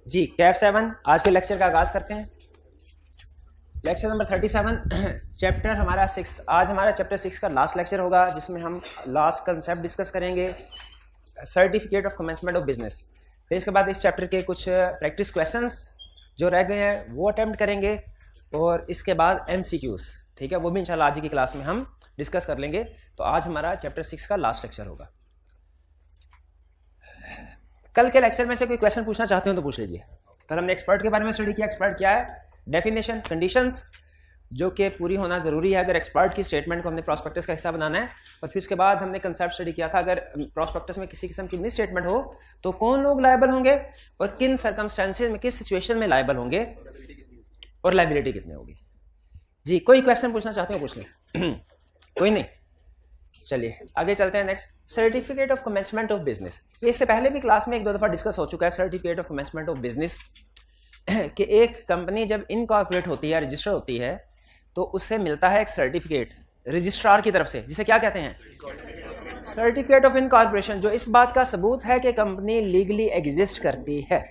जी कैफ 7 आज के लेक्चर का आगाज करते हैं। लेक्चर नंबर 37 चैप्टर हमारा 6। आज हमारा चैप्टर 6 का लास्ट लेक्चर होगा जिसमें हम लास्ट कंसेप्ट डिस्कस करेंगे, certificate of commencement of business. फिर इसके बाद इस चैप्टर के कुछ प्रैक्टिस क्वेश्चंस जो रह गए हैं वो अटेम्प्ट करेंगे और इसके बाद MCQs, ठीक है, वो भी इंशाल्लाह आज की क्लास में हम डिस्कस कर लेंगे। तो आज हमारा चैप्टर 6 का लास्ट लेक्चर होगा। कल के लेक्चर में से कोई क्वेश्चन पूछना चाहते हो तो पूछ लीजिए। कल हमने एक्सपर्ट के बारे में स्टडी किया। एक्सपर्ट क्या है, डेफिनेशन, कंडीशंस जो कि पूरी होना जरूरी है अगर एक्सपर्ट की स्टेटमेंट को हमने प्रॉस्पेक्टस का हिस्सा बनाना है। और फिर उसके बाद हमने कंसेप्ट स्टडी किया था, अगर प्रॉस्पेक्टस में किसी किस्म की मिस स्टेटमेंट हो तो कौन लोग लायबल होंगे और किन सर्कमस्टेंसेज में, किस सिचुएशन में लायबल होंगे और लायबिलिटी कितनी होगी। जी कोई क्वेश्चन पूछना चाहते हो पूछ लें। कोई नहीं, चलिए आगे चलते हैं। Next, certificate of commencement of business. ये इससे पहले भी क्लास में एक दो दफा डिस्कस हो चुका है। Certificate of commencement of business कि एक कंपनी जब इनकॉर्पोरेट होती है, रजिस्टर होती है, तो उससे मिलता है एक सर्टिफिकेट रजिस्ट्रार की तरफ से, जिसे क्या कहते हैं, सर्टिफिकेट ऑफ इनकॉर्पोरेशन, जो इस बात का सबूत है कि कंपनी लीगली एग्जिस्ट करती है।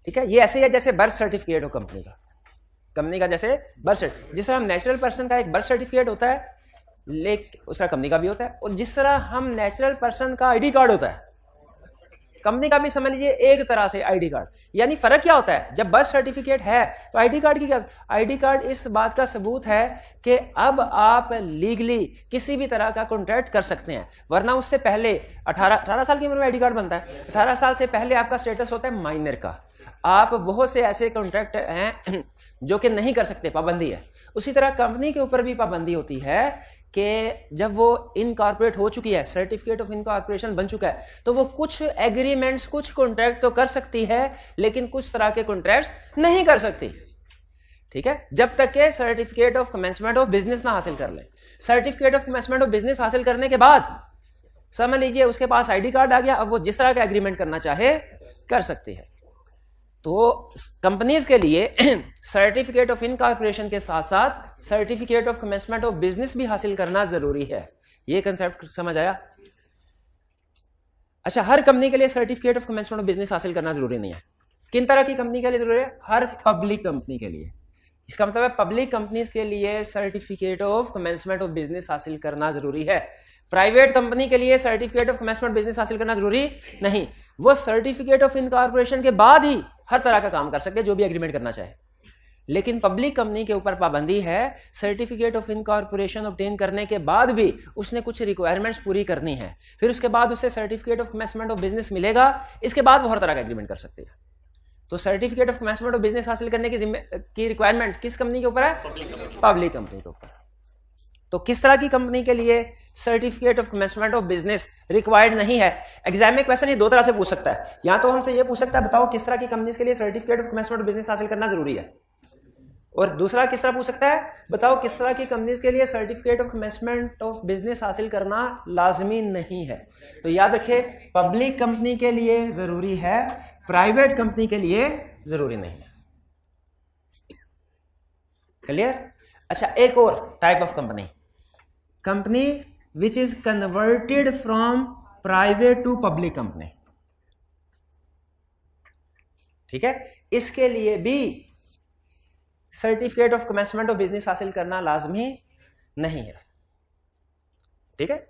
ठीक है, ये ऐसे ही है जैसे बर्थ सर्टिफिकेट हो कंपनी का जैसे बर्थ सर्टिफिकेट। जिस तरह हम नेचुरल पर्सन का एक बर्थ सर्टिफिकेट होता है, लेकिन उस तरह कंपनी का भी होता है। और जिस तरह हम नेचुरल पर्सन का आईडी कार्ड होता है, कंपनी का भी समझ लीजिए एक तरह से आईडी कार्ड। यानी फर्क क्या होता है, जब बर्थ सर्टिफिकेट है तो आईडी कार्ड की क्या, आईडी कार्ड इस बात का सबूत है कि अब आप लीगली किसी भी तरह का कॉन्ट्रैक्ट कर सकते हैं। वरना उससे पहले 18 साल की उम्र में आईडी कार्ड बनता है। 18 साल से पहले आपका स्टेटस होता है माइनर का। आप बहुत से ऐसे कॉन्ट्रैक्ट हैं जो कि नहीं कर सकते, पाबंदी है। उसी तरह कंपनी के ऊपर भी पाबंदी होती है कि जब वो इनकॉर्पोरेट हो चुकी है, सर्टिफिकेट ऑफ इनकॉर्पोरेशन बन चुका है, तो वो कुछ एग्रीमेंट्स, कुछ कॉन्ट्रैक्ट तो कर सकती है, लेकिन कुछ तरह के कॉन्ट्रैक्ट्स नहीं कर सकती। ठीक है, जब तक के certificate of commencement of business ना हासिल कर ले। Certificate of commencement of business हासिल करने के बाद समझ लीजिए उसके पास आईडी कार्ड आ गया, अब वो जिस तरह का एग्रीमेंट करना चाहे कर सकती है। तो कंपनीज के लिए सर्टिफिकेट ऑफ इनकॉर्पोरेशन के साथ साथ certificate of commencement of business भी हासिल करना जरूरी है। ये कंसेप्ट समझ आया? अच्छा, हर कंपनी के लिए certificate of commencement of business हासिल करना जरूरी नहीं है। किन तरह की कंपनी के लिए जरूरी है? हर पब्लिक कंपनी के लिए। इसका मतलब है पब्लिक कंपनीज के लिए certificate of commencement of business हासिल करना जरूरी है। प्राइवेट कंपनी के लिए सर्टिफिकेट ऑफ कमेंसमेंट बिजनेस हासिल करना जरूरी नहीं। वो सर्टिफिकेट ऑफ इनकॉर्पोरेशन के बाद ही हर तरह का काम कर सकते हैं, जो भी एग्रीमेंट करना चाहे। लेकिन पब्लिक कंपनी के ऊपर पाबंदी है, सर्टिफिकेट ऑफ इनकॉर्पोरेशन ऑब्टेन करने के बाद भी उसने कुछ रिक्वायरमेंट्स पूरी करनी है। फिर उसके बाद उसे certificate of commencement of business मिलेगा, इसके बाद वो हर तरह का एग्रीमेंट कर सकती है। तो certificate of commencement of business हासिल करने की रिक्वायरमेंट किस कंपनी के ऊपर है? पब्लिक कंपनी के ऊपर। तो किस तरह की कंपनी के लिए certificate of commencement of business required नहीं है? एग्जाम में क्वेश्चन ये दो तरह से पूछ सकता है। या तो हमसे ये पूछ सकता है बताओ किस तरह की कंपनीज के लिए certificate of commencement of business हासिल करना जरूरी है, और दूसरा किस तरह पूछ सकता है, बताओ किस तरह की कंपनीज के लिए certificate of commencement of business हासिल करना लाजमी नहीं है। तो याद रखिए, पब्लिक कंपनी के लिए जरूरी है, प्राइवेट कंपनी के लिए जरूरी नहीं है। क्लियर? अच्छा, एक और type of company which is converted from private to public company. ठीक है, इसके लिए भी certificate of commencement of business हासिल करना लाजमी नहीं है। ठीक है,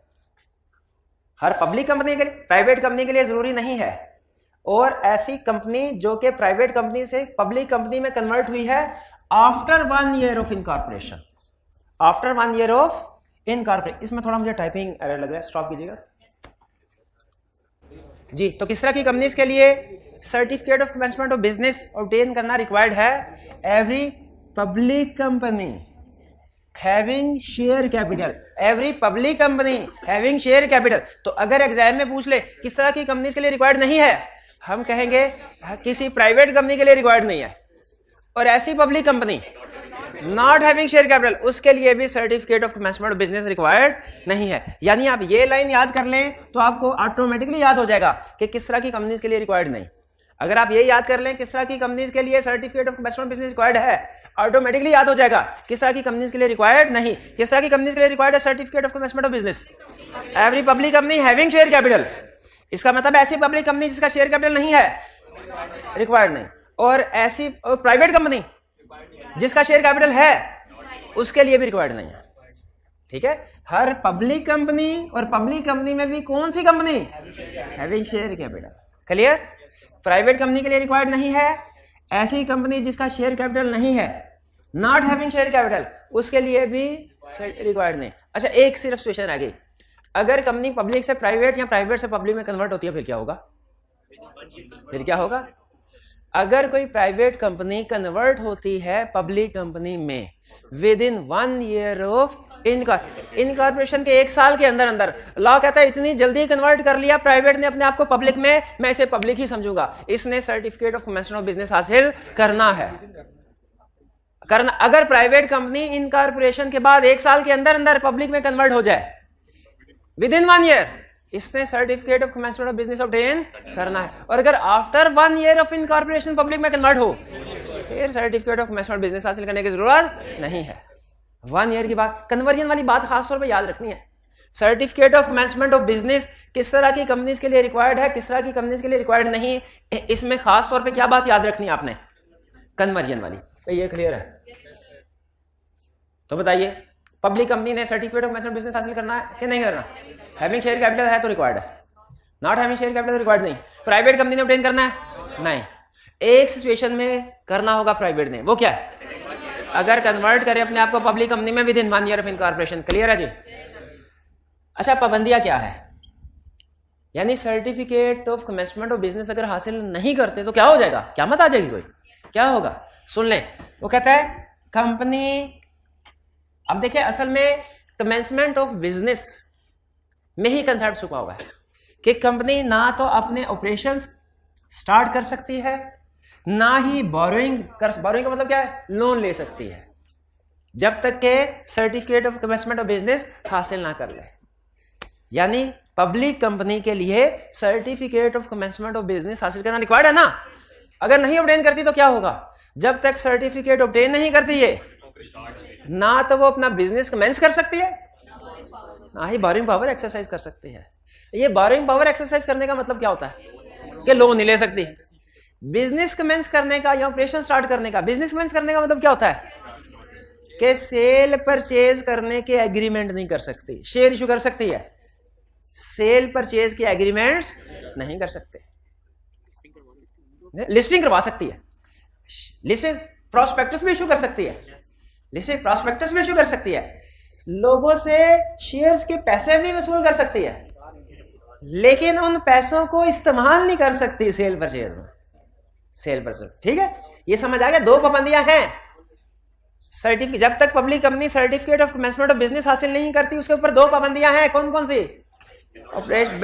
हर पब्लिक कंपनी के लिए, प्राइवेट कंपनी के लिए जरूरी नहीं है। और ऐसी कंपनी जो कि प्राइवेट कंपनी से पब्लिक कंपनी में कन्वर्ट हुई है after 1 year of incorporation, after 1 year of incorporation. इसमें थोड़ा मुझे टाइपिंग एरर लग रहा है, स्टॉप कीजिएगा जी। तो किस तरह की कंपनीज के लिए certificate of commencement of business obtain करना रिक्वायर्ड है? Every public company having share capital, every public company having share capital. तो अगर एग्जाम में पूछ ले किस तरह की कंपनीज के लिए रिक्वायर्ड नहीं है, हम कहेंगे किसी प्राइवेट कंपनी के लिए रिक्वायर्ड नहीं है। और ऐसी public company not having share capital, उसके लिए भी certificate of commencement of business required नहीं है। यानी आप ये लाइन याद कर लें तो आपको ऑटोमेटिकली याद हो जाएगा कि किस तरह की कंपनीज के लिए रिक्वायर्ड नहीं। अगर आप ये याद कर लें किस तरह की कंपनीज के लिए certificate of commencement business required है, ऑटोमेटिकली याद हो जाएगा किस तरह की कंपनीज के लिए रिक्वायर्ड नहीं। किस तरह की कंपनीज के लिए रिक्वायर्ड है certificate of commencement of business? Every public company having share capital. इसका मतलब ऐसी पब्लिक कंपनी जिसका शेयर कैपिटल नहीं है, रिक्वायर्ड नहीं। और ऐसी प्राइवेट कंपनी जिसका शेयर कैपिटल है उसके लिए भी रिक्वायर्ड नहीं है। ठीक है, हर पब्लिक कंपनी, और पब्लिक कंपनी में भी कौन सी company, having share capital. Clear? Private company के लिए रिक्वायर्ड नहीं है, ऐसी कंपनी जिसका शेयर कैपिटल नहीं है, नॉट हैविंग शेयर कैपिटल, उसके लिए भी रिक्वायर्ड नहीं। अच्छा, एक सिर्फ सिचुएशन आ गई, अगर कंपनी पब्लिक से प्राइवेट या प्राइवेट से पब्लिक में कन्वर्ट होती है, फिर क्या होगा? फिर क्या होगा? अगर कोई प्राइवेट कंपनी कन्वर्ट होती है पब्लिक कंपनी में with in 1 year of incorporation के 1 साल के अंदर अंदर, लॉ कहता है इतनी जल्दी कन्वर्ट कर लिया प्राइवेट ने अपने आप को पब्लिक में, मैं इसे पब्लिक ही समझूंगा, इसने certificate of commencement of business हासिल करना है। अगर प्राइवेट कंपनी इनकॉर्पोरेशन के बाद 1 साल के अंदर अंदर पब्लिक में कन्वर्ट हो जाए विद इन 1 ईयर, इसने certificate of commencement of business obtain करना है। और अगर after 1 year of incorporation public में कन्वर्ट हो, फिर certificate of commencement of business हासिल करने की जरूरत नहीं है। 1 ईयर की बात, कन्वर्जन वाली बात खासतौर पे याद रखनी है। Certificate of commencement of business किस तरह की कंपनीज के लिए रिक्वायर्ड है, किस तरह की कंपनीज के लिए रिक्वायर्ड नहीं, इसमें खास तौर पे क्या बात याद रखनी है आपने? कन्वर्जन वाली। तो ये क्लियर है? तो बताइए, पब्लिक कंपनी ने सर्टिफिकेट ऑफ कमेंसमेंट बिजनेस हासिल करना है कि नहीं करना? हैविंग शेयर कैपिटल है तो रिक्वायर्ड है, not having share capital required नहीं। प्राइवेट कंपनी ने ऑब्टेन करना है? नहीं। एक सिचुएशन में करना होगा प्राइवेट ने, वो क्या है? अगर कन्वर्ट करे अपने आप को पब्लिक कंपनी में with in 1 year of incorporation. Clear है जी? अच्छा, पाबंदियां क्या है? यानी certificate of commencement of business अगर हासिल नहीं करते तो क्या हो जाएगा? क़यामत आ जाएगी कोई? क्या होगा? सुन ले, वो कहता है कंपनी, अब देखिए असल में कमेंसमेंट ऑफ बिजनेस में ही कंसेप्ट छुपा हुआ है कि कंपनी ना तो अपने ऑपरेशंस स्टार्ट कर सकती है, ना ही बोरोइंग का मतलब क्या है? लोन ले सकती है, जब तक के certificate of commencement of business हासिल ना कर ले। यानी पब्लिक कंपनी के लिए certificate of commencement of business हासिल करना रिक्वायर्ड है ना? अगर नहीं ऑब्टेन करती तो क्या होगा? जब तक सर्टिफिकेट ऑब्टेन नहीं करती है, ना तो वो अपना बिजनेस कमेंस कर सकती है, ना ही बोरोइंग पावर एक्सरसाइज कर सकती है। ये बोरोइंग पावर एक्सरसाइज करने का मतलब क्या होता है? कि लोन नहीं ले सकती। बिजनेस कमेंस करने का या ऑपरेशन स्टार्ट करने का, बिजनेस कमेंस करने का मतलब क्या होता है? कि सेल परचेज करने के एग्रीमेंट नहीं कर सकती। शेयर इशू कर सकती है, सेल परचेज के एग्रीमेंट्स नहीं कर सकते। लिस्टिंग करवा सकती है, लिस्टिंग प्रॉस्पेक्टस भी इशू कर सकती है, लिस्टिंग प्रॉस्पेक्टस भी इशू कर सकती है, लोगों से शेयर्स के पैसे भी वसूल कर सकती है, लेकिन उन पैसों को इस्तेमाल नहीं कर सकती सेल परचेज में। सेल परचेज, ठीक है? ये समझ आ गया? 2 पाबंदियां हैं। सर्टिफिकेट, जब तक public company certificate of commencement of business हासिल नहीं करती, उसके ऊपर 2 पाबंदियां हैं। कौन कौन सी?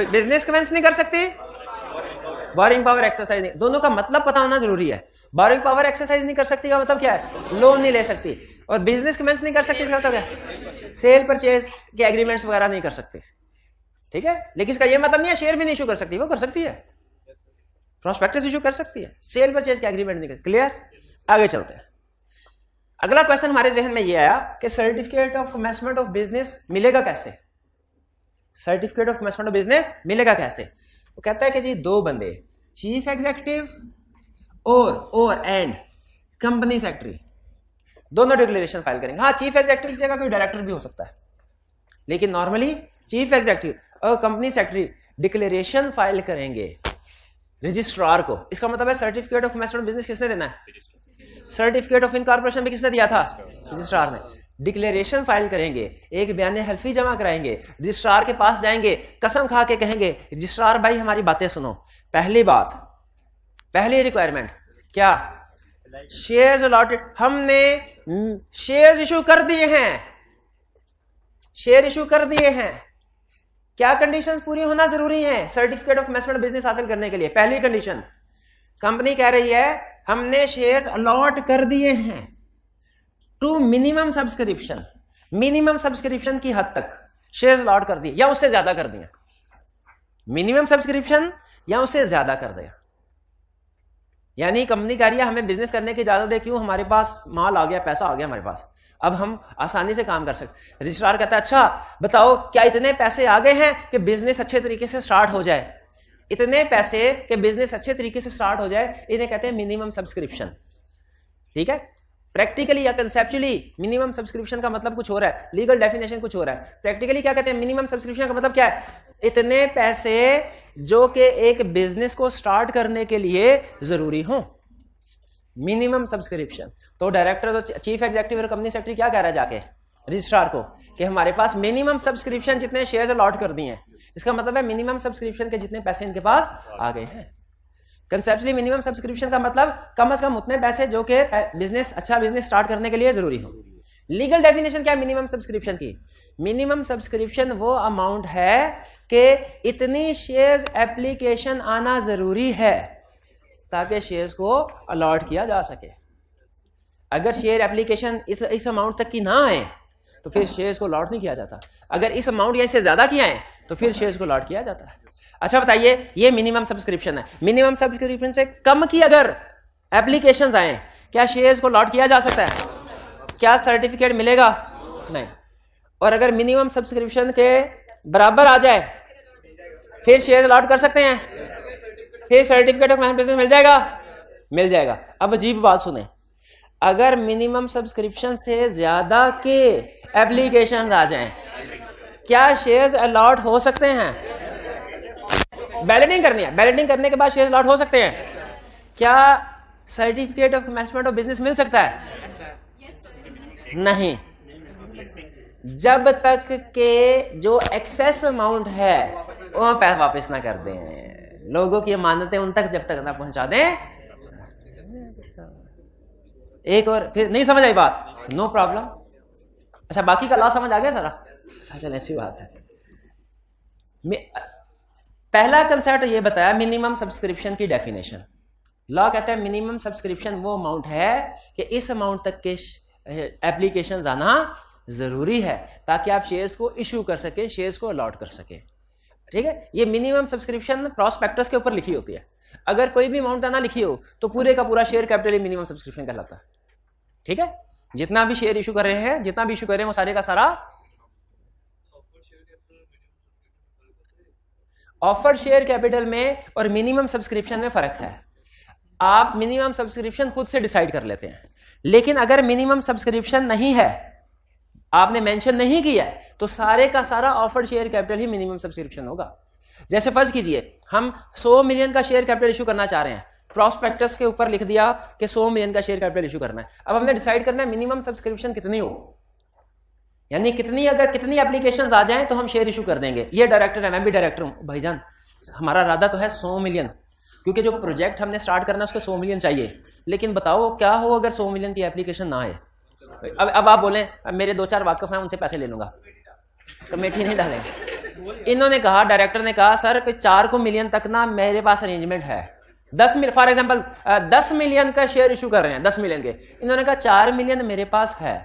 बिजनेस कमेंस नहीं कर सकती, बोरोइंग पावर एक्सरसाइज नहीं। दोनों का मतलब पता होना जरूरी है। बोरोइंग पावर एक्सरसाइज नहीं कर सकती का मतलब क्या है? लोन नहीं ले सकती। और बिजनेस कमेंस नहीं कर सकती इसका मतलब क्या है? सेल परचेज के एग्रीमेंट्स वगैरह नहीं कर सकती। ठीक है? लेकिन इसका यह मतलब नहीं है शेयर भी नहीं इशू कर सकती, वो कर सकती है, प्रॉस्पेक्टस इशू कर सकती है, सेल परचेज के एग्रीमेंट नहीं कर। क्लियर? आगे चलते हैं। अगला क्वेश्चन हमारे जहन में यह आया कि certificate of commencement of business मिलेगा कैसे? Certificate of commencement of business मिलेगा कैसे? वो कहता है कि जी 2 बंदे, चीफ एग्जीक्यूटिव और एंड कंपनी सेक्रेटरी, दोनों डिक्लेरेशन फाइल करेंगे। हाँ, चीफ एग्जीक्यूटिव की जगह कोई डायरेक्टर भी हो सकता है, लेकिन नॉर्मली चीफ एग्जीक्यूटिव और कंपनी सेक्रेटरी डिक्लेरेशन फाइल करेंगे रजिस्ट्रार को। इसका मतलब है certificate of commencement of business किसने देना है? सर्टिफिकेट ऑफ इनकॉर्पोरेशन भी किसने दिया था? रजिस्ट्रार ने। डिक्लेरेशन फाइल करेंगे, एक बयान हल्फी जमा कराएंगे, रजिस्ट्रार के पास जाएंगे, कसम खा के कहेंगे रजिस्ट्रार भाई हमारी बातें सुनो। पहली बात, पहली रिक्वायरमेंट क्या? शेयर्स अलॉटेड, हमने शेयर्स इशू कर दिए हैं, शेयर इशू कर दिए हैं। क्या कंडीशंस पूरी होना जरूरी है सर्टिफिकेट ऑफ कमेंसमेंट बिजनेस हासिल करने के लिए? पहली कंडीशन, कंपनी कह रही है हमने शेयर्स अलॉट कर दिए हैं to minimum subscription, minimum subscription की हद तक शेयर्स अलॉट कर दिए या उससे ज्यादा कर दिया, मिनिमम सब्सक्रिप्शन या उससे ज्यादा कर दिया। यानी कंपनी कह रही है हमें बिजनेस करने की इजाजत दे, क्यों? हमारे पास माल आ गया, पैसा आ गया हमारे पास, अब हम आसानी से काम कर सकते। रजिस्ट्रार कहता है अच्छा बताओ क्या इतने पैसे आ गए हैं कि बिजनेस अच्छे तरीके से स्टार्ट हो जाए? इतने पैसे के बिजनेस अच्छे तरीके से स्टार्ट हो जाए, इन्हें कहते हैं मिनिमम सब्सक्रिप्शन। ठीक है, प्रैक्टिकली या कंसेप्चुअली मिनिमम सब्सक्रिप्शन का मतलब कुछ हो रहा है, लीगल डेफिनेशन कुछ हो रहा है। प्रैक्टिकली क्या कहते हैं, मिनिमम सब्सक्रिप्शन का मतलब क्या है, इतने पैसे जो कि एक बिजनेस को स्टार्ट करने के लिए जरूरी हो, मिनिमम सब्सक्रिप्शन। तो डायरेक्टर, तो चीफ एग्जीक्यूटिव और कंपनी सेक्रेटरी क्या कह रहा है जाके रजिस्ट्रार को कि हमारे पास मिनिमम सब्सक्रिप्शन जितने शेयर्स अलॉट कर दिए हैं, इसका मतलब है मिनिमम सब्सक्रिप्शन के जितने पैसे इनके पास आ गए हैं। कंसेप्चुअली मिनिमम सब्सक्रिप्शन का मतलब कम से कम उतने पैसे जो कि बिजनेस, अच्छा बिजनेस स्टार्ट करने के लिए जरूरी हो। लीगल डेफिनेशन क्या है मिनिमम सब्सक्रिप्शन की? मिनिमम सब्सक्रिप्शन वो अमाउंट है कि इतनी शेयर्स एप्लीकेशन आना जरूरी है ताकि शेयर्स को अलॉट किया जा सके। अगर शेयर एप्लीकेशन इस अमाउंट तक की ना आए तो फिर शेयर्स को अलॉट नहीं किया जाता। अगर इस अमाउंट या इससे ज्यादा की आए तो फिर शेयर्स को अलॉट किया जाता है। अच्छा बताइए, ये मिनिमम सब्सक्रिप्शन है। मिनिमम सब्सक्रिप्शन से कम की अगर एप्लीकेशंस आए, क्या शेयर्स को अलॉट किया जा सकता है? क्या सर्टिफिकेट मिलेगा? नहीं। और अगर मिनिमम सब्सक्रिप्शन के बराबर आ जाए फिर शेयर अलॉट कर सकते हैं, फिर सर्टिफिकेट ऑफ बिजनेस मिल जाएगा, मिल जाएगा। अब अजीब बात सुने, अगर मिनिमम सब्सक्रिप्शन से ज्यादा के एप्लीकेशन आ जाएं, क्या शेयर्स अलॉट हो सकते हैं? बैलेटिंग करनी है, बैलेटिंग करने के बाद शेयर्स अलॉट हो सकते हैं। क्या certificate of commencement of business मिल सकता है? नहीं, जब तक के जो एक्सेस अमाउंट है वो पैसा वापस ना कर दें, लोगों की अमानतें उन तक जब तक ना पहुंचा दें। एक और फिर नहीं समझ आई बात, नो प्रॉब्लम। अच्छा, बाकी का लॉ समझ आ गया सारा? अच्छा, ऐसी बात है। पहला कंसेप्ट ये बताया मिनिमम सब्सक्रिप्शन की डेफिनेशन। लॉ कहता है मिनिमम सब्सक्रिप्शन वो अमाउंट है कि इस अमाउंट तक के एप्लीकेशन आना जरूरी है ताकि आप शेयर्स को इशू कर सके, शेयर्स को अलॉट कर सके। ठीक है, ये मिनिमम सब्सक्रिप्शन प्रॉस्पेक्टस के ऊपर लिखी होती है। अगर कोई भी अमाउंट ना लिखी हो तो पूरे का पूरा शेयर कैपिटल मिनिमम सब्सक्रिप्शन कहलाता है। ठीक है, जितना भी शेयर इशू कर रहे हैं, जितना भी इशू कर रहे हैं वो सारे का सारा ऑफर्ड शेयर कैपिटल में और मिनिमम सब्सक्रिप्शन में फर्क है। आप मिनिमम सब्सक्रिप्शन खुद से डिसाइड कर लेते हैं, लेकिन अगर मिनिमम सब्सक्रिप्शन नहीं है, आपने मेंशन नहीं किया है, तो सारे का सारा ऑफर्ड शेयर कैपिटल ही मिनिमम सब्सक्रिप्शन होगा। जैसे फर्ज कीजिए हम 100 मिलियन का शेयर कैपिटल इशू करना चाह रहे हैं, प्रॉस्पेक्टस के ऊपर लिख दिया कि 100 मिलियन का शेयर कैपिटल इशू करना है। अब हमने डिसाइड करना है मिनिमम सब्सक्रिप्शन कितनी हो, यानी कितनी, अगर कितनी एप्लीकेशंस आ जाएं तो हम शेयर इशू कर देंगे। ये डायरेक्टर है, मैं भी डायरेक्टर हूं भाईजान, हमारा इरादा तो है 100 मिलियन, क्योंकि जो प्रोजेक्ट हमने स्टार्ट करना है उसको 100 मिलियन चाहिए। लेकिन बताओ क्या हो अगर 100 मिलियन की एप्लीकेशन ना आए? अब आप बोलें मेरे 2-4 वाकफ हैं उनसे पैसे ले लूंगा, कमेटी नहीं डालेंगे। इन्होंने कहा, डायरेक्टर ने कहा सर कि 4 मिलियन तक ना मेरे पास अरेंजमेंट है, 10 मिलियन फॉर एग्जांपल 10 मिलियन का शेयर इशू कर रहे हैं, 10 मिलियन के। इन्होंने कहा 4 मिलियन मेरे पास है,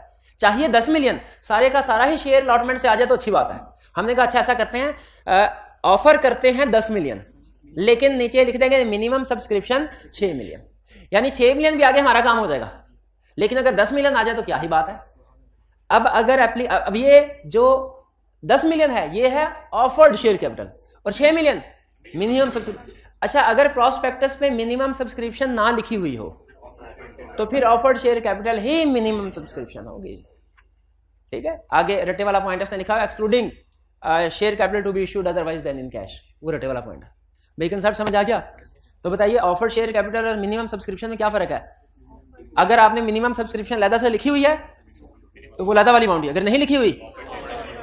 चाहिए 10 मिलियन, सारे का सारा ही शेयर अलॉटमेंट से आ जाए तो अच्छी बात है। हमने कहा अच्छा ऐसा करते हैं, ऑफर करते हैं 10 मिलियन, लेकिन नीचे लिख देंगे मिनिमम सब्सक्रिप्शन 6 मिलियन, यानी 6 मिलियन भी आगे हमारा काम हो जाएगा। लेकिन अगर 10 मिलियन आ जाए तो क्या ही बात है। अब अगर अब ये जो 10 मिलियन है ये है ऑफर्ड शेयर कैपिटल और 6 मिलियन मिनिमम सब्सक्रिप्शन। अच्छा, अगर प्रॉस्पेक्टस पे मिनिमम सब्सक्रिप्शन ना लिखी हुई हो तो फिर ऑफर्ड शेयर कैपिटल ही मिनिमम सब्सक्रिप्शन होगी। ठीक है, आगे रटे वाला पॉइंट उसने लिखा है excluding share capital to be issued otherwise than in cash, वो रटे वाला पॉइंट है। भाई कंसेप्ट समझ आ गया? तो बताइए ऑफर्ड शेयर कैपिटल और मिनिमम सब्सक्रिप्शन में क्या फर्क है? अगर आपने मिनिमम सब्सक्रिप्शन लैदा से लिखी हुई है तो वो लैदा वाली अमाउंट है, अगर नहीं लिखी हुई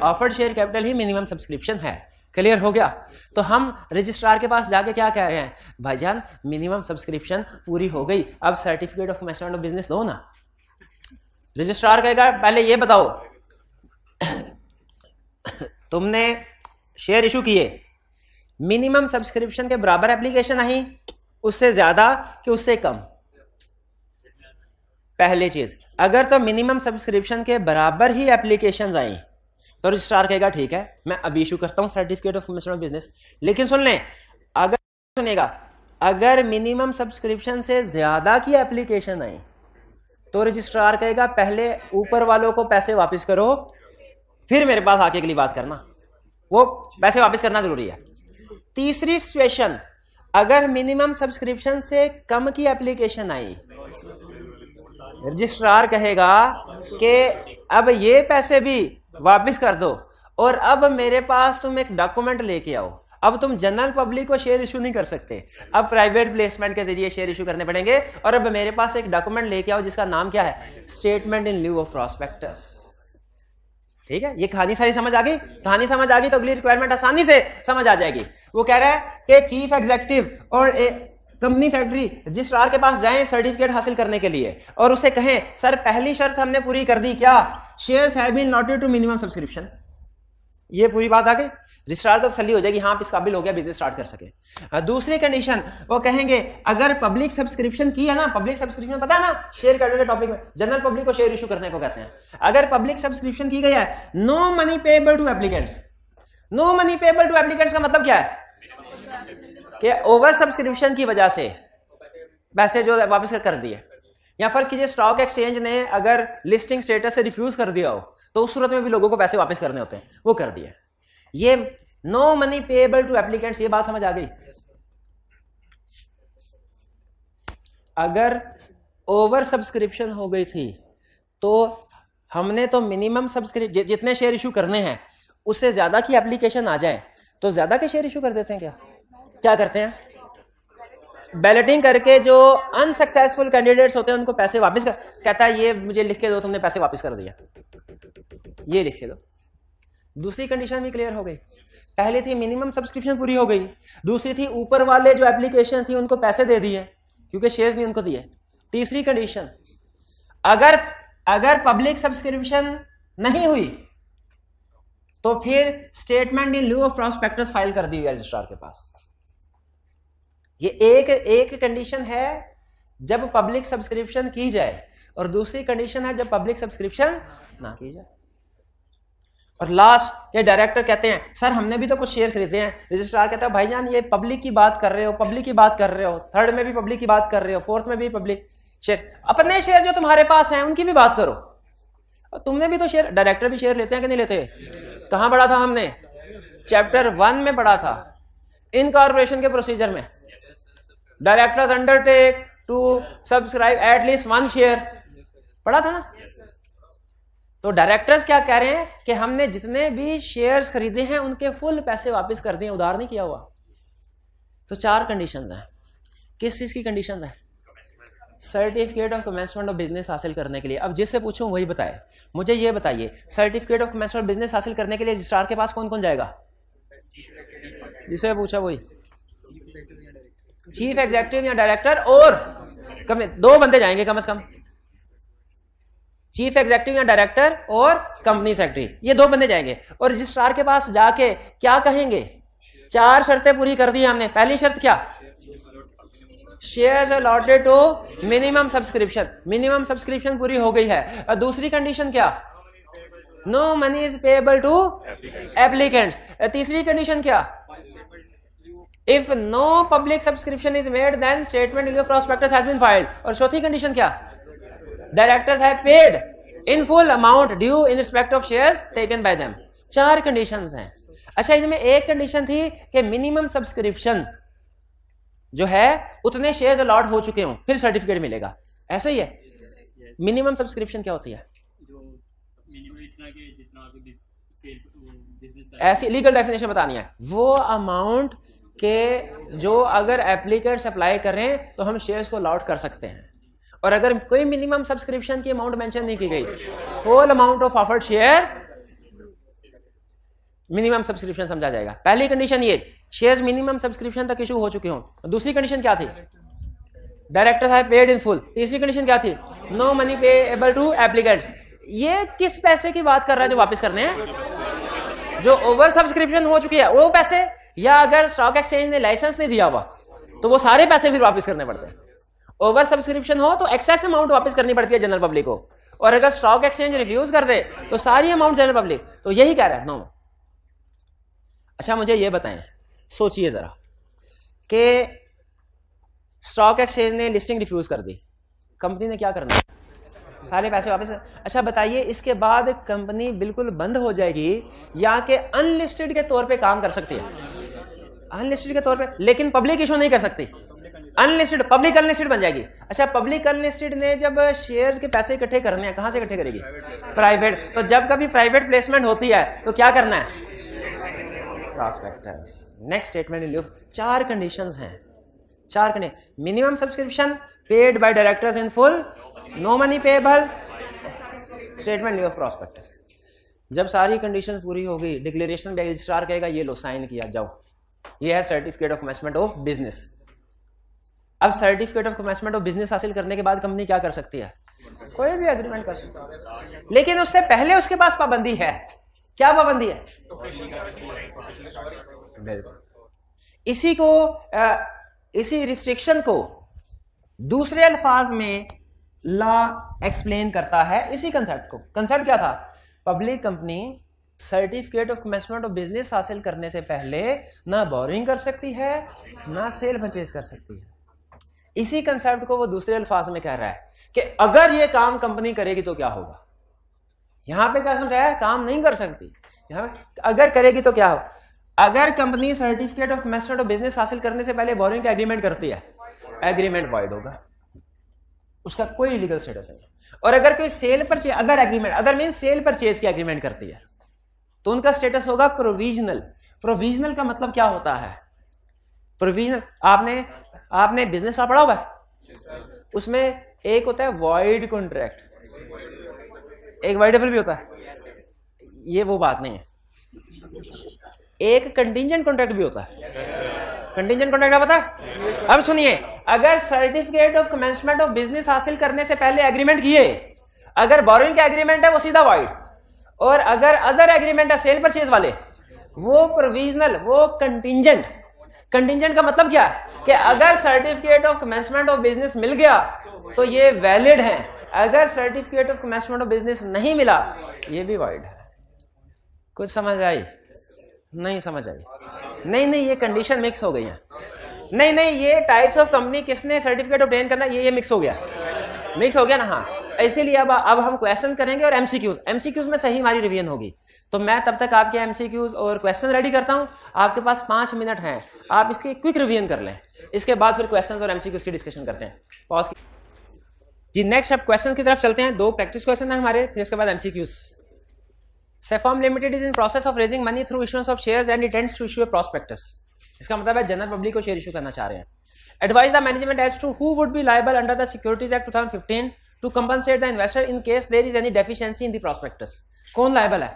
ऑफर्ड शेयर कैपिटल ही मिनिमम सब्सक्रिप्शन है। क्लियर हो गया? तो हम रजिस्ट्रार के पास जाके क्या कह रहे हैं, भाईजान मिनिमम सब्सक्रिप्शन पूरी हो गई, अब certificate of commencement of business दो ना। रजिस्ट्रार कहेगा पहले ये बताओ तुमने शेयर इशू किए, मिनिमम सब्सक्रिप्शन के बराबर एप्लीकेशन आई, उससे ज्यादा कि उससे कम? पहली चीज, अगर तो मिनिमम सब्सक्रिप्शन के बराबर ही एप्लीकेशंस आई तो रजिस्ट्रार कहेगा ठीक है मैं अभी इशू करता हूं certificate of commencement of business. लेकिन सुन लें, अगर सुनेगा अगर मिनिमम सब्सक्रिप्शन से ज्यादा की एप्लीकेशन आई तो रजिस्ट्रार कहेगा पहले ऊपर वालों को पैसे वापस करो फिर मेरे पास आके अगली बात करना, वो पैसे वापस करना जरूरी है। तीसरी सिचुएशन, अगर मिनिमम सब्सक्रिप्शन से कम की एप्लीकेशन आई, रजिस्ट्रार कहेगा कि अब ये पैसे भी वापस कर दो और अब मेरे पास तुम एक डॉक्यूमेंट लेके आओ। अब तुम जनरल पब्लिक को शेयर इशू नहीं कर सकते, अब प्राइवेट प्लेसमेंट के जरिए शेयर इशू करने पड़ेंगे। और अब मेरे पास एक डॉक्यूमेंट लेके आओ जिसका नाम क्या है, statement in lieu of prospectus. ठीक है, ये कहानी सारी समझ आ गई। कहानी समझ आ गई तो अगली रिक्वायरमेंट आसानी से समझ आ जाएगी। वो कह रहा है कि चीफ एग्जीक्यूटिव और कंपनी सेक्रेटरी रजिस्ट्रार के पास जाएं सर्टिफिकेट हासिल करने के लिए और उसे कहें सर पहली शर्त हमने पूरी कर दी, क्या, shares have been allotted to minimum subscription. ये पूरी बात आ गई, रजिस्ट्रार को तसल्ली हो जाएगी, हाँ इस काबिल हो गया बिजनेस स्टार्ट कर सके। दूसरी कंडीशन वो कहेंगे अगर पब्लिक सब्सक्रिप्शन की है ना, पब्लिक सब्सक्रिप्शन पता है ना शेयर करने के टॉपिक में, जनरल पब्लिक को शेयर इशू करने को कहते हैं। अगर पब्लिक सब्सक्रिप्शन की गई है, no money payable to applicants. No money payable to applicants का मतलब क्या है कि ओवर सब्सक्रिप्शन की वजह से पैसे जो वापस कर दिए, या फर्ज कीजिए स्टॉक एक्सचेंज ने अगर लिस्टिंग स्टेटस से रिफ्यूज कर दिया हो तो उस सूरत में भी लोगों को पैसे वापस करने होते हैं, वो कर दिए। ये no money payable to applicants, ये बात समझ आ गई। अगर ओवर सब्सक्रिप्शन हो गई थी तो हमने तो मिनिमम सब्सक्रिप्शन जितने शेयर इशू करने हैं उससे ज्यादा की एप्लीकेशन आ जाए तो ज्यादा के शेयर इशू कर देते हैं। क्या करते हैं, बैलेटिंग करके जो अनसक्सेसफुल कैंडिडेट्स होते हैं उनको पैसे वापस कर, कहता है ये मुझे लिख के दो तुमने पैसे वापस कर दिया, ये लिख के दो। दूसरी कंडीशन भी क्लियर हो गई। पहली थी मिनिमम सब्सक्रिप्शन पूरी हो गई, दूसरी थी ऊपर वाले जो एप्लीकेशन थी उनको पैसे दे दिए क्योंकि शेयर्स नहीं उनको दिए। तीसरी कंडीशन, अगर पब्लिक सब्सक्रिप्शन नहीं हुई तो फिर statement in lieu of prospectus file कर दी हुई रजिस्ट्रार के पास। ये एक कंडीशन है जब पब्लिक सब्सक्रिप्शन की जाए और दूसरी कंडीशन है जब पब्लिक सब्सक्रिप्शन ना की जाए। और लास्ट के डायरेक्टर कहते हैं सर हमने भी तो कुछ शेयर खरीदे हैं। रजिस्ट्रार कहता है भाईजान ये पब्लिक की बात कर रहे हो, पब्लिक की बात कर रहे हो, थर्ड में भी पब्लिक की बात कर रहे हो, फोर्थ में भी पब्लिक शेयर, अपने शेयर जो तुम्हारे पास हैं उनकी भी बात करो। और तुमने भी तो शेयर, डायरेक्टर भी शेयर लेते हैं कि नहीं लेते? कहां पढ़ा था हमने? चैप्टर 1 में पढ़ा था, इनकॉर्पोरेशन के प्रोसीजर में। Directors undertake to subscribe at least 1 share, पढ़ा था ना। तो डायरेक्टर्स क्या कह रहे हैं कि हमने जितने भी शेयर्स खरीदे हैं उनके फुल पैसे वापस कर दिए, उधार नहीं किया हुआ। तो 4 कंडीशंस हैं। किस चीज की कंडीशन है? Certificate of commencement of business हासिल करने के लिए। अब जिससे पूछूं वही बताए। मुझे ये बताइए certificate of commencement of business हासिल करने के लिए रजिस्ट्रार के पास कौन कौन जाएगा? जिसे पूछा वही, चीफ एग्जीक्यूटिव या डायरेक्टर, और कम 2 बंदे जाएंगे कम से कम, चीफ एग्जीक्यूटिव या डायरेक्टर और कंपनी सेक्रेटरी, ये 2 बंदे जाएंगे। और रजिस्ट्रार के पास जाके क्या कहेंगे? 4 शर्तें पूरी कर दी हमने। पहली शर्त क्या? Shares allotted to minimum subscription, minimum subscription पूरी हो गई है। और दूसरी कंडीशन क्या? No money is payable to applicants. तीसरी कंडीशन क्या? If no public subscription is made then statement in your prospectus has been filed. और चौथी कंडीशन क्या? Directors have paid in full amount due in respect of shares taken by them. 4 conditions हैं। अच्छा, इनमें एक condition थी कि minimum subscription जो है उतने शेयर्स अलॉट हो चुके हों फिर सर्टिफिकेट मिलेगा, ऐसा ही है। मिनिमम सब्सक्रिप्शन क्या होती है? ऐसी लीगल डेफिनेशन बतानी है, वो अमाउंट के जो अगर एप्लीकेंट्स अप्लाई करें तो हम शेयर्स को अलॉट कर सकते हैं। और अगर कोई मिनिमम सब्सक्रिप्शन की अमाउंट मेंशन नहीं की गई, whole amount of offered share minimum subscription समझा जाएगा। पहली कंडीशन ये, शेयर्स मिनिमम सब्सक्रिप्शन तक इशू हो चुके हों। दूसरी कंडीशन क्या थी? Directors have paid in full. तीसरी कंडीशन क्या थी? No money payable to applicants. ये किस पैसे की बात कर रहा है जो वापस करने हैं? जो ओवर सब्सक्रिप्शन हो चुकी है वो पैसे, या अगर स्टॉक एक्सचेंज ने लाइसेंस नहीं दिया हुआ तो वो सारे पैसे फिर वापस करने पड़ते हैं। ओवर सब्सक्रिप्शन हो तो एक्सेस अमाउंट वापस करनी पड़ती है जनरल पब्लिक को, और अगर स्टॉक एक्सचेंज रिफ्यूज कर दे तो सारी अमाउंट जनरल पब्लिक। तो यही कह रहा है नो। अच्छा, मुझे ये बताएं, सोचिए जरा कि स्टॉक एक्सचेंज ने लिस्टिंग रिफ्यूज कर दी, कंपनी ने क्या करना है? सारे पैसे वापस। अच्छा बताइए, इसके बाद कंपनी बिल्कुल बंद हो जाएगी या कि अनलिस्टेड के तौर पे काम कर सकती है? अनलिस्टेड के तौर पे, लेकिन पब्लिक इशू नहीं कर सकती, अनलिस्टेड, पब्लिक अनलिस्टेड बन जाएगी। अच्छा, पब्लिक अनलिस्टेड ने जब शेयर्स के पैसे इकट्ठे करने हैं, कहां से इकट्ठे करेगी? प्राइवेट। तो जब कभी प्राइवेट प्लेसमेंट होती है तो क्या करना है? Prospectus. Next statement in lieu 4 conditions हैं, 4 condition. Minimum subscription paid by directors in full, no money payable, statement in lieu of prospectus. जब सारी कंडीशन पूरी हो गई, डिक्लेरेशन में रजिस्ट्रार कहेगा ये लो साइन किया जाओ, ये है certificate of commencement of business. अब certificate of commencement of business हासिल करने के बाद कंपनी क्या कर सकती है? कोई भी एग्रीमेंट कर सकती है, लेकिन उससे पहले उसके पास पाबंदी है। क्या पाबंदी है? इसी रिस्ट्रिक्शन को दूसरे अल्फाज में लॉ एक्सप्लेन करता है, इसी कंसेप्ट को। कंसेप्ट क्या था? Public company certificate of commencement of business हासिल करने से पहले ना बोरिंग कर सकती है, ना सेल परचेज कर सकती है। इसी कंसेप्ट को वो दूसरे अल्फाज में कह रहा है कि अगर ये काम कंपनी करेगी तो क्या होगा। यहां पे क्या समझाया? काम नहीं कर सकती, यहां अगर करेगी तो क्या हो। अगर company certificate of commencement of business हासिल करने से पहले बोरिंग का एग्रीमेंट करती है, एग्रीमेंट वॉइड होगा, उसका कोई लीगल स्टेटस नहीं। और अगर कोई cell purchase, other agreement, other mean cell purchase की एग्रीमेंट करती है, तो उनका स्टेटस होगा प्रोविजनल। प्रोविजनल का मतलब क्या होता है? प्रोविजनल, आपने बिजनेस लॉ पढ़ा हुआ है, उसमें एक होता है वॉइड कॉन्ट्रैक्ट, एक वॉइडेबल भी होता है, ये वो बात नहीं है। एक कंटिंजेंट कॉन्ट्रैक्ट भी होता है। कंटिंजेंट कॉन्ट्रैक्ट पता है? अब सुनिए, अगर certificate of commencement of business हासिल करने से पहले एग्रीमेंट किए, अगर बोरोइंग का एग्रीमेंट है वो सीधा वॉइड, और अगर अदर एग्रीमेंट है सेल परचेज वाले, वो प्रोविजनल, वो कंटिंजेंट। कंटिंजेंट का मतलब क्या है? कि अगर certificate of commencement of business मिल गया तो ये वैलिड है, अगर certificate of commencement of business नहीं मिला ये भी वॉइड है। कुछ समझ आई? नहीं समझ आई? नहीं, ये कंडीशन मिक्स हो गई है। नहीं, ये टाइप्स ऑफ कंपनी किसने सर्टिफिकेट ऑब्टेन करना, ये मिक्स हो गया, मिक्स हो गया ना। हाँ, इसीलिए अब हम क्वेश्चन करेंगे और एमसीक्यूज में सही हमारी रिवीजन होगी। तो मैं तब तक आपके एमसीक्यूज और क्वेश्चन रेडी करता हूं। आपके पास 5 मिनट हैं, आप इसकी क्विक रिवीजन कर लें, इसके बाद फिर क्वेश्चन और एमसीक्यूज की डिस्कशन करते हैं। पॉज जी। नेक्स्ट अब क्वेश्चन की तरफ चलते हैं। 2 प्रैक्टिस क्वेश्चन है हमारे, फिर उसके बाद MCQs. Seform limited is in process of raising money through issuance of shares and intends to issue a prospectus. इसका मतलब है जनरल पब्लिक को शेयर इशू करना चाह रहे हैं। Advise the management as to who would be liable under the Securities Act 2015 to compensate the investor in case there is any deficiency in the prospectus. कौन liable है?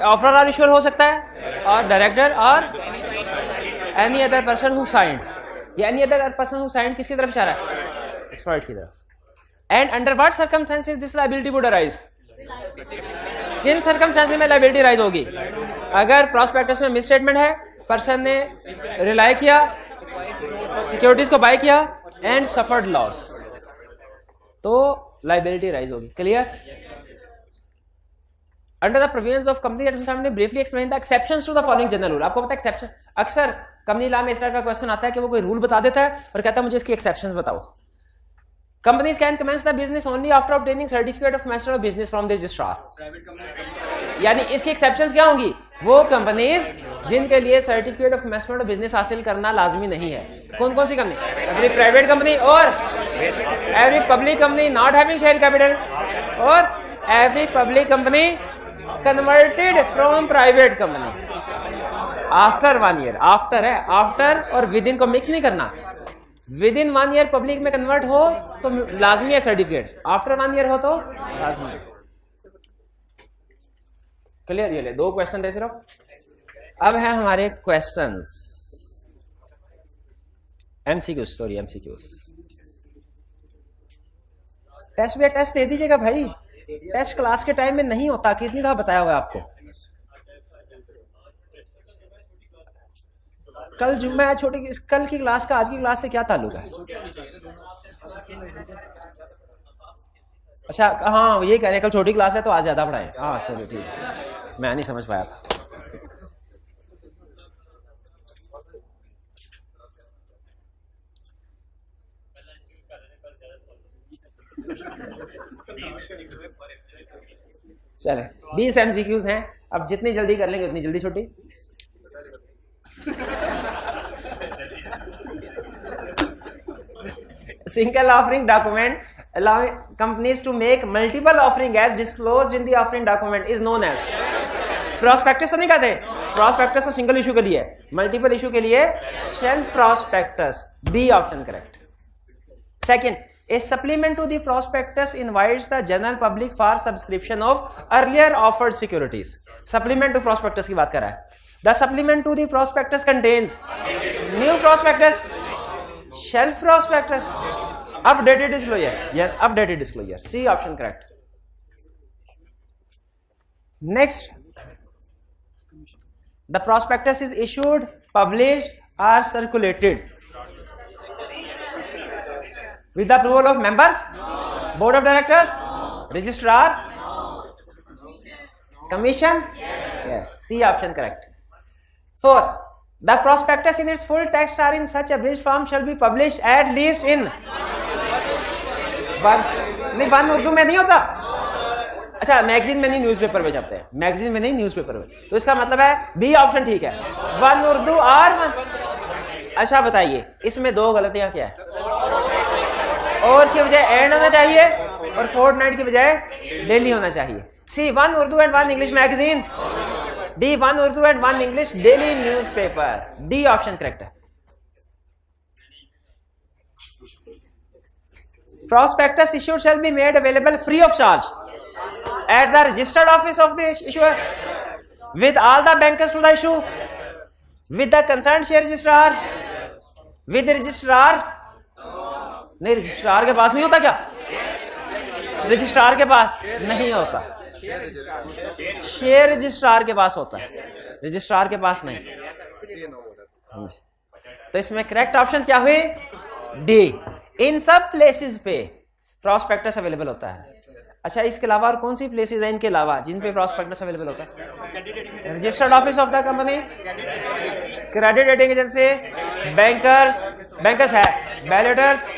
Offeror और issuer हो सकता है, और डायरेक्टर, और any other person who signed. या any other person who signed किसकी तरफ इशारा है? एक्सपर्ट की तरफ। And under what circumstances this liability would arise? किन सर्कमस्टेंसेस में लायबिलिटी राइज होगी? अगर प्रॉस्पेक्टस में मिसस्टेटमेंट है, पर्सन ने रिलाई किया, सिक्योरिटीज को बाय किया एंड सफर्ड लॉस, तो लायबिलिटी राइज होगी। Clear? Under the provisions of company act हमने briefly explain the exceptions to the following general rule. आपको पता है एक्सेप्शन, अक्सर कंपनी लॉ में इस तरह का क्वेश्चन आता है कि वो कोई रूल बता देता है और कहता है मुझे इसकी एक्सेप्शंस बताओ। Companies can commence the business only after obtaining certificate of commencement of business from the registrar. यानी इसकी एक्सेप्शंस क्या होंगी? वो कंपनीज जिनके लिए certificate of commencement of business हासिल करना लाजमी नहीं है। कौन कौन सी कंपनी? एवरी प्राइवेट कंपनी, और every public company not having share capital, और every public company converted from private company after 1 year. After है, आफ्टर और विद इन को मिक्स नहीं करना। विद इन 1 ईयर पब्लिक में कन्वर्ट हो तो लाजमी है सर्टिफिकेट, आफ्टर 1 ईयर हो तो लाजमी है। क्लियर? ये ले 2 क्वेश्चन थे सिर्फ। अब है हमारे questions, MCQs. Sorry, MCQs. Test भी टेस्ट दे दीजिएगा भाई, टेस्ट क्लास के टाइम में नहीं होता, कितनी दफा बताया हुआ है आपको। कल जुम्मा है, छोटी कल की क्लास का आज की क्लास से क्या ताल्लुक है? अच्छा हाँ, ये कह रहे हैं कल छोटी क्लास है तो आज ज्यादा पढ़ाए। हाँ सॉरी, ठीक है, मैं नहीं समझ पाया था। चले 20 एमसीक्यूज हैं, अब जितनी जल्दी कर लेंगे उतनी जल्दी छुट्टी। Single offering document allowing companies to make multiple offering as disclosed in the offering document is known as. Prospectus तो नहीं कहते, प्रोस्पेक्टस तो सिंगल इशू के लिए, मल्टीपल इशू के लिए shelf prospectus, B option correct. Second, a supplement to the prospectus invites the general public for subscription of earlier offered securities. Supplement to prospectus की बात कर रहा है. The supplement to the prospectus contains new prospectus, shelf prospectus, updated disclosure. Yes, updated disclosure. C option correct. Next, the prospectus is issued, published or circulated with the approval of members, board of directors, registrar, commission. Yes, C option correct. 4, the prospectus in its full text or in such abridged form shall be published at least in one Urdu में नहीं होता. अच्छा, magazine में नहीं, newspaper में छपते हैं, magazine में नहीं, न्यूज़पेपर में. तो इसका मतलब है बी ऑप्शन ठीक है, वन उर्दू और वन. अच्छा बताइए, इसमें दो गलतियां क्या है? और की बजाय एंड होना चाहिए और फोर्टनाइट की बजाय डेली होना चाहिए. C, one Urdu and one English magazine. D, one Urdu and one English daily newspaper. D option correct है. Prospectus issued shall be made available free of charge at the registered office of the issuer with all the bankers to the issue, with the concerned share registrar, with the registrar. नहीं, registrar के पास नहीं होता क्या? Registrar के पास नहीं होता, share registrar के पास होता है, रजिस्ट्रार के पास नहीं. तो इसमें करेक्ट ऑप्शन क्या हुई? डी. इन सब प्लेसेस पे प्रॉस्पेक्टस अवेलेबल होता है. अच्छा, इसके अलावा और कौन सी प्लेसेस हैं इनके अलावा जिन पे प्रॉस्पेक्टस अवेलेबल होता है? Registered office of the company, credit rating agency, bankers, bankers है, बैलेटर्स.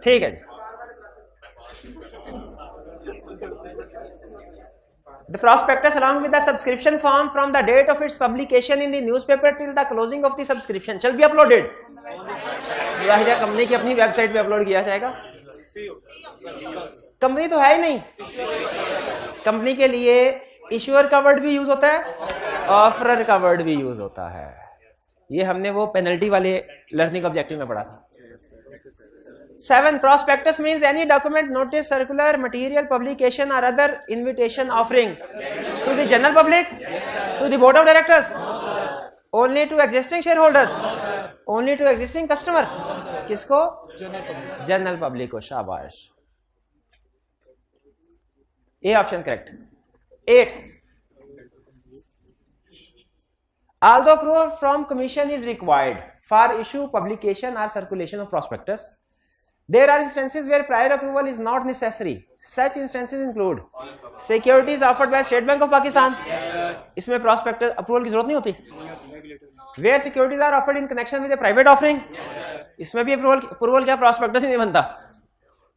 ठीक है. The prospectus along with the subscription form from the date of its publication in the newspaper till the closing of the subscription shall be uploaded. जाहिर है company की अपनी website पे upload किया जाएगा. कंपनी तो है ही नहीं. कंपनी के लिए इश्यूअर का वर्ड भी यूज होता है, ऑफरर का वर्ड भी यूज होता है. ये हमने वो पेनल्टी वाले लर्निंग ऑब्जेक्टिव में पढ़ा था. 7, prospectus means any document, notice, circular, material, publication or other invitation offering to the general public, to the board of directors, only to existing shareholders, only to existing customers. किसको? General public को. शाबाश. A option correct. 8, although proof from commission is required for issue, publication or circulation of prospectus, there are instances where prior approval is not necessary. Such instances include securities offered by State Bank of Pakistan. इसमें prospectus approval की जरूरत नहीं होती. Where securities are offered in connection with a private offering, इसमें भी approval क्या, prospectus ही नहीं बनता.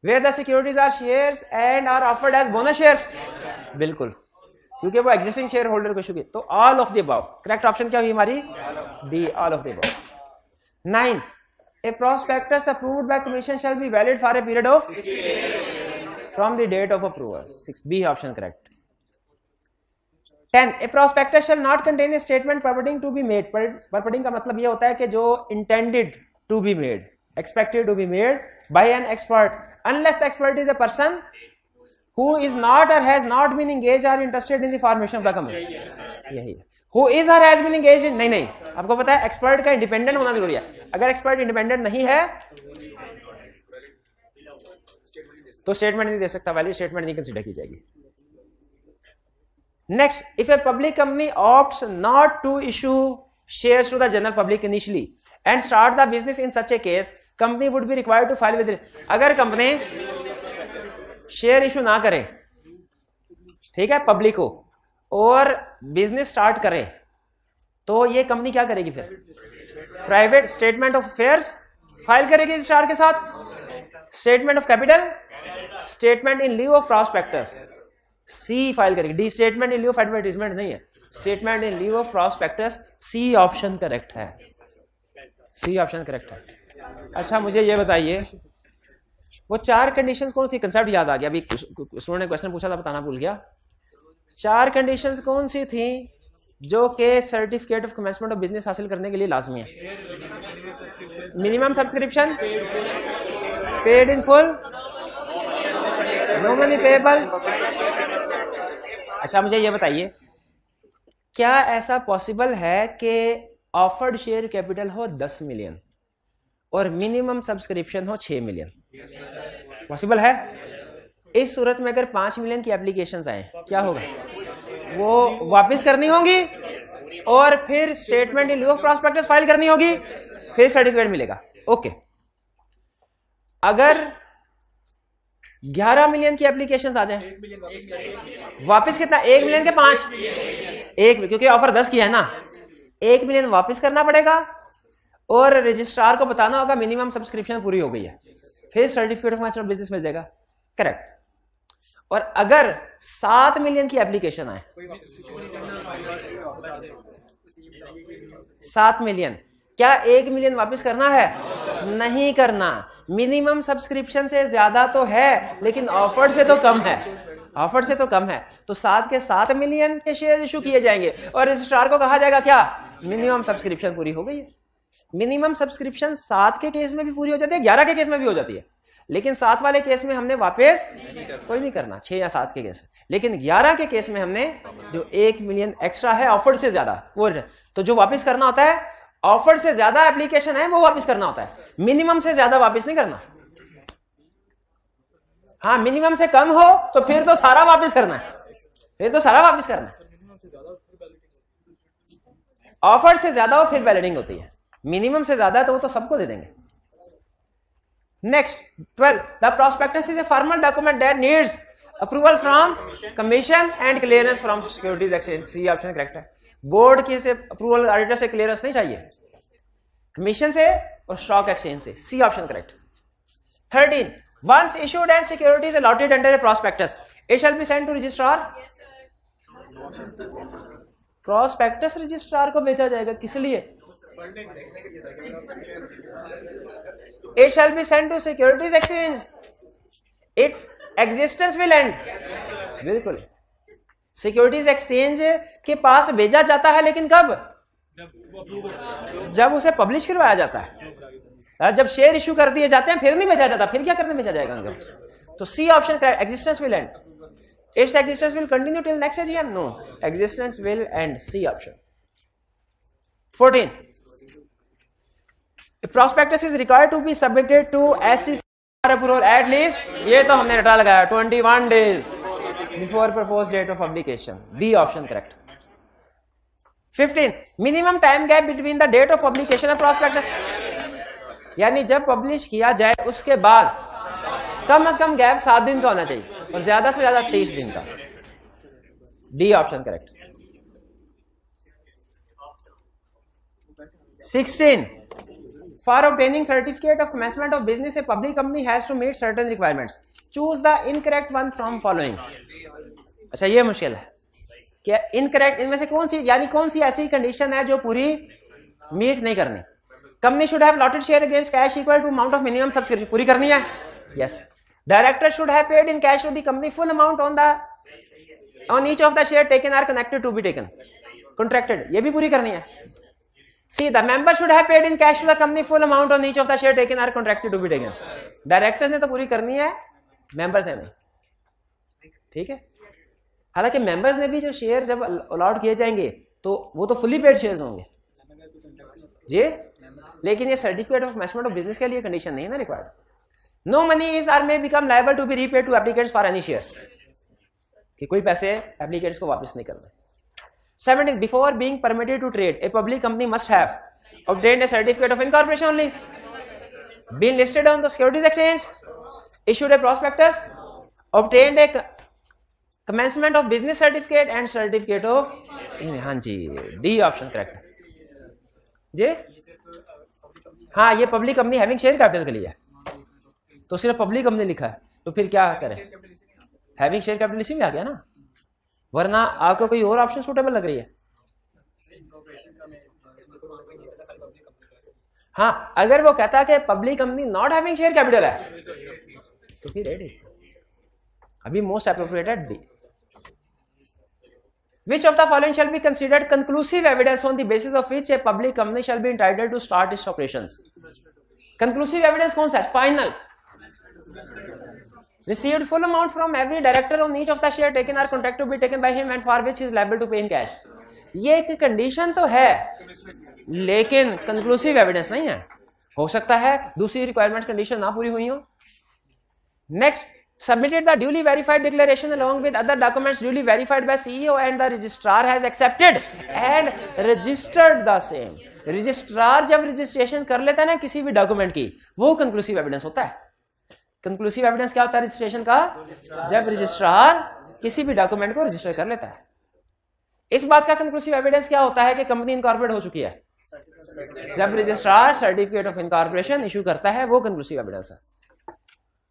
Where the securities are shares and are offered as bonus shares, बिल्कुल, क्योंकि वो existing shareholder को इशू की. तो all of the above. Correct option क्या हुई हमारी? D, all of the above. 9, a prospectus approved by commission shall be valid for a period of from the date of approval. 6, B option correct. 10, a prospectus shall not contain a statement purporting to be made. Purporting का मतलब ये होता है कि जो intended to be made, expected to be made by an expert, unless the expert is a person who is not or has not been engaged or interested in the formation of the company. यही है. Who is or has been engaged in, नहीं, आपको पता है expert का independent होना जरूरी है. अगर एक्सपर्ट इंडिपेंडेंट नहीं है तो स्टेटमेंट नहीं दे सकता, वैलिड स्टेटमेंट नहीं कंसीडर की जाएगी. Next, if a public company opts not to issue shares to the general public initially and start the business in such a case, company would be required to file with. अगर company share issue ना करे, ठीक है, public को, और business start करे, तो ये कंपनी क्या करेगी? फिर private statement of affairs file करेगी रजिस्ट्रार के साथ, statement of capital, statement in lieu of prospectus, C file करेगी. D, statement in lieu of advertisement नहीं है, statement in lieu of prospectus. C option correct है. सी ऑप्शन करेक्ट है. अच्छा मुझे ये बताइए वो 4 कंडीशंस कौन सी, कंसेप्ट याद आ गया अभी, स्टूडेंट ने क्वेश्चन पूछा था बताना भूल गया। 4 कंडीशंस कौन सी थी जो कि certificate of commencement of business हासिल करने के लिए लाजमी है? Minimum subscription, paid in full, no money payable. अच्छा मुझे ये बताइए क्या ऐसा पॉसिबल है कि ऑफर्ड शेयर कैपिटल हो 10 मिलियन और मिनिमम सब्सक्रिप्शन हो 6 मिलियन? पॉसिबल है? इस सूरत में अगर 5 मिलियन की एप्लीकेशंस आए क्या होगा? वो वापस करनी होंगी और फिर statement in lieu of prospectus file करनी होगी, फिर सर्टिफिकेट मिलेगा। ओके, अगर 11 मिलियन की एप्लीकेशंस आ जाए वापस कितना? 1 मिलियन के 5, 1 क्योंकि ऑफर 10 किया है ना, 1 मिलियन वापस करना पड़ेगा और रजिस्ट्रार को बताना होगा मिनिमम सब्सक्रिप्शन पूरी हो गई है, फिर certificate of commencement of business मिल जाएगा। करेक्ट। और अगर 7 मिलियन की एप्लीकेशन आए, 7 मिलियन, क्या 1 मिलियन वापस करना है? नहीं करना। मिनिमम सब्सक्रिप्शन से ज्यादा तो है लेकिन ऑफर से तो कम है, ऑफर से तो कम है, तो 7 के 7 मिलियन के शेयर इशू किए जाएंगे और रजिस्ट्रार को कहा जाएगा क्या? मिनिमम सब्सक्रिप्शन पूरी हो गई है। मिनिमम सब्सक्रिप्शन 7 के केस में भी पूरी हो जाती है, 11 के केस में भी हो जाती है, लेकिन 7 वाले केस में हमने वापस कोई नहीं करना, 6 या 7 के केस। लेकिन 11 के केस में हमने जो 1 मिलियन एक्स्ट्रा है ऑफर से ज्यादा वो, तो जो वापस करना होता है ऑफर से ज्यादा एप्लीकेशन है वो वापस करना होता है, मिनिमम से ज्यादा वापस नहीं करना। हाँ मिनिमम से कम हो तो फिर तो सारा वापस करना है, फिर तो सारा वापस करना है। ऑफर से ज्यादा हो फिर बैलेटिंग होती है, मिनिमम से ज्यादा है तो वो तो सबको दे देंगे। Next 12, the prospectus is a formal document that needs approval from commission and clearance from securities exchange. C option correct है। बोर्ड की से अप्रूवल, ऑडिटर से क्लियरेंस नहीं चाहिए, कमीशन से और स्टॉक एक्सचेंज से। C option correct. 13, once issued and securities allotted under a prospectus, it shall be sent to registrar. Prospectus registrar को भेजा जाएगा, किस लिए? It shall be sent to securities exchange. It existence will end. बिल्कुल, securities exchange के पास भेजा जाता है, लेकिन कब? जब उसे पब्लिश करवाया जाता है, जब शेयर इशू कर दिए जाते हैं फिर नहीं भेजा जाता, फिर क्या करने भेजा जाएगा उनको? तो C option correct, existence will end. It's existence will continue till next AGM, no, existence will end, C option. 14, prospectus is required to be submitted to SEC approval at least, ये तो हमने रटा लगाया, 21 days before proposed date of publication, B option correct। 15, minimum time gap between the date of publication of prospectus, यानी जब publish किया जाए उसके बाद कम से कम गैप 7 दिन का होना चाहिए और ज्यादा से ज्यादा 30 दिन का, D option correct. 16, for obtaining certificate of commencement of business, a public company has to meet certain requirements. Choose the incorrect one from following. अच्छा ये मुश्किल है, क्या इनकरेक्ट इनमें से कौन सी, यानी कौन सी ऐसी कंडीशन है जो पूरी मीट नहीं करनी? Company should have allotted share against cash equal to amount of minimum subsidy, पूरी करनी है, yes. Director should have paid in cash to the company full amount on each of the share taken are connected to be taken, contracted, ये भी पूरी करनी है। See, the member should have paid in cash to the company full amount on each of the share taken are contracted to be taken. Directors ने तो पूरी करनी है, members ने नहीं, ठीक है। हालांकि members ने भी जो शेयर जब अलॉट किए जाएंगे तो वो तो फुली पेड शेयर्स होंगे जी, लेकिन ये certificate of commencement of business के लिए कंडीशन नहीं है ना required. No money is are may become liable to be repaid to applicants for any shares, कि कोई पैसे एप्लीकेंट्स को वापस नहीं करना। 17, before being permitted to trade, a public company must have obtained a certificate of incorporation only, been listed on the securities exchange, issued a prospectus, obtained a commencement of business certificate and certificate of, हाँ जी, D option correct जी। हाँ ये public company having share capital के लिए है, तो सिर्फ public company लिखा है, तो फिर क्या करें? हैविंग शेयर कैपिटल इसी में आ गया ना, वरना आपको कोई और ऑप्शन सूटेबल लग रही है? हाँ, अगर वो कहता कि public company not having share capital है तो फिर रेडी, अभी मोस्ट एप्रोप्रिएट है D. Which of the following shall be considered conclusive evidence on the basis of which a public company shall be entitled to start its operations? Conclusive evidence कौन सा है? Final. Received full amount from every director on each of the share taken or contract to be taken by him and for which he is liable to pay in cash. ये एक condition तो है लेकिन conclusive evidence नहीं है। हो सकता है दूसरी रिक्वायरमेंट कंडीशन ना पूरी हुई हो। Next, submitted the duly verified declaration along with other documents duly verified by CEO and the registrar has accepted and registered the same. Registrar जब रजिस्ट्रेशन कर लेता है ना किसी भी डॉक्यूमेंट की, वो कंक्लूसिव एविडेंस होता है। कंक्लूसिव एविडेंस क्या होता है रजिस्ट्रेशन का? जब रजिस्ट्रार किसी भी डॉक्यूमेंट को रजिस्टर कर लेता है। इस बात का कंक्लूसिव एविडेंस क्या होता है कि कंपनी इनकॉर्पोरेट हो चुकी है? जब registrar certificate of incorporation issue करता है, वो कंक्लूसिव एविडेंस है।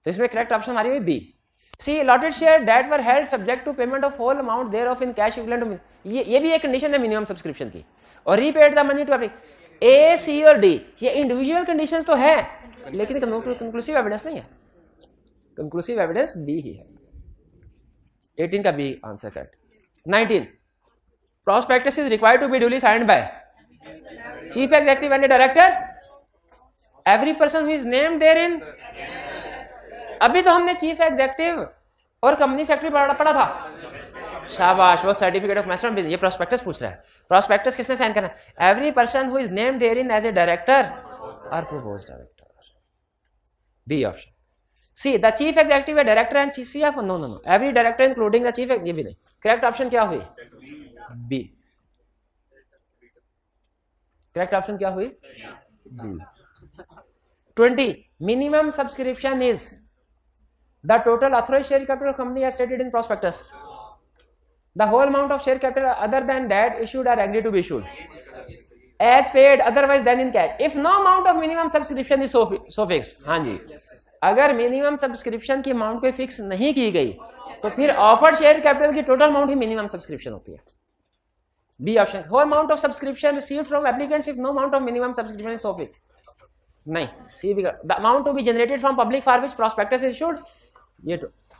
तो इसमें करेक्ट ऑप्शन हमारी हुई B. C allotted share that were held subject to payment of whole amount thereof in cash equivalent to, ये भी एक कंडीशन है मिनिमम सब्सक्रिप्शन की। और repaid the money to a, C और डी, ये इंडिविजुअल कंडीशंस तो है लेकिन कंक्लूसिव एविडेंस नहीं है। कंक्लूसिव एविडेंस बी ही है। 18 का B answer correct. 19 prospectus is required to be duly signed by chief executive and a director, every person who is named therein। अभी तो हमने चीफ एग्जीक्यूटिव और कंपनी सेक्रेटरी पढ़ा था। शाबाश, वो सर्टिफिकेट ऑफ मैनेजमेंट बिजनेस, ये प्रोस्पेक्टस पूछ रहा है। प्रोस्पेक्टस किसने साइन करना है? Every person who is named therein as a director और proposed director. B option. C the chief executive, director and CF, no no no, every director including the chief, ये भी नहीं। करेक्ट ऑप्शन क्या हुई? B. Correct option क्या हुई? B. 20 minimum subscription is the total authorized share capital of company as stated in prospectus, the whole amount of share capital other than that issued or agreed to be issued as paid otherwise than in cash if no amount of minimum subscription is so fixed। हाँ जी, अगर minimum subscription की amount कोई fix नहीं की गई तो फिर ऑफर्ड शेयर कैपिटल की टोटल अमाउंट ही मिनिमम सब्सक्रिप्शन होती है। B option. Whole amount of subscription received from applicants if no amount of minimum subscription is so fixed, नहीं। C B. The amount to be generated from public for which prospectus is issued,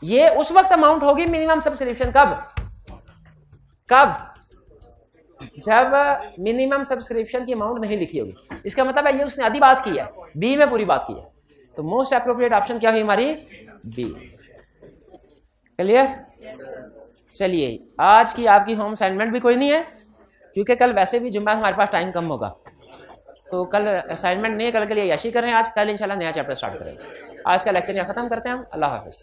ये उस वक्त amount होगी minimum subscription. कब? जब minimum subscription की amount नहीं लिखी होगी। इसका मतलब है ये उसने आधी बात की है, बी में पूरी बात की है। तो मोस्ट एप्रोप्रिएट ऑप्शन क्या हुई हमारी? बी। क्लियर? चलिए, आज की आपकी होम असाइनमेंट भी कोई नहीं है क्योंकि कल वैसे भी जुम्मा हमारे पास टाइम कम होगा, तो कल असाइनमेंट नहीं है, कल के लिए याशी कर रहे हैं। आज कल इंशाल्लाह नया चैप्टर स्टार्ट करेंगे। आज का लेक्चर यहाँ खत्म करते हैं हम। अल्लाह हाफिज।